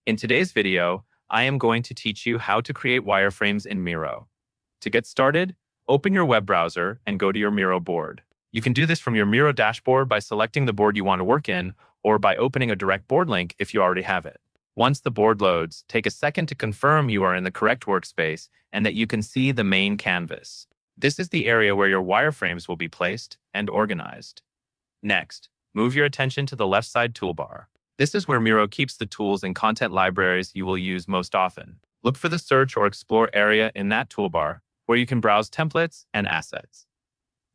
In today's video, I am going to teach you how to create wireframes in Miro. To get started, open your web browser and go to your Miro board. You can do this from your Miro dashboard by selecting the board you want to work in, or by opening a direct board link if you already have it. Once the board loads, take a second to confirm you are in the correct workspace and that you can see the main canvas. This is the area where your wireframes will be placed and organized. Next, move your attention to the left side toolbar. This is where Miro keeps the tools and content libraries you will use most often. Look for the Search or Explore area in that toolbar, where you can browse templates and assets.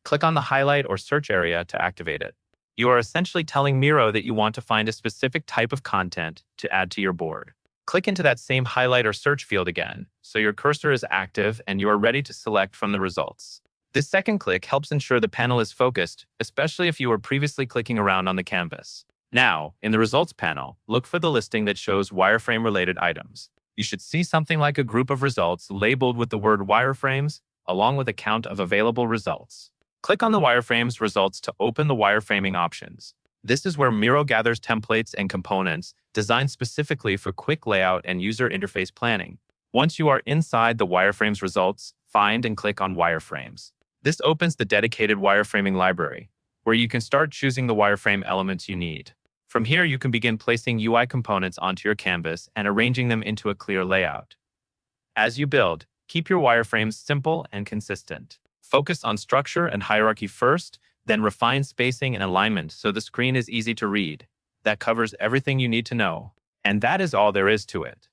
Click on the Highlight or Search area to activate it. You are essentially telling Miro that you want to find a specific type of content to add to your board. Click into that same Highlight or Search field again, so your cursor is active and you are ready to select from the results. This second click helps ensure the panel is focused, especially if you were previously clicking around on the canvas. Now, in the Results panel, look for the listing that shows wireframe-related items. You should see something like a group of results labeled with the word wireframes, along with a count of available results. Click on the wireframes results to open the wireframing options. This is where Miro gathers templates and components designed specifically for quick layout and user interface planning. Once you are inside the wireframes results, find and click on wireframes. This opens the dedicated wireframing library, where you can start choosing the wireframe elements you need. From here, you can begin placing UI components onto your canvas and arranging them into a clear layout. As you build, keep your wireframes simple and consistent. Focus on structure and hierarchy first, then refine spacing and alignment so the screen is easy to read. That covers everything you need to know. And that is all there is to it.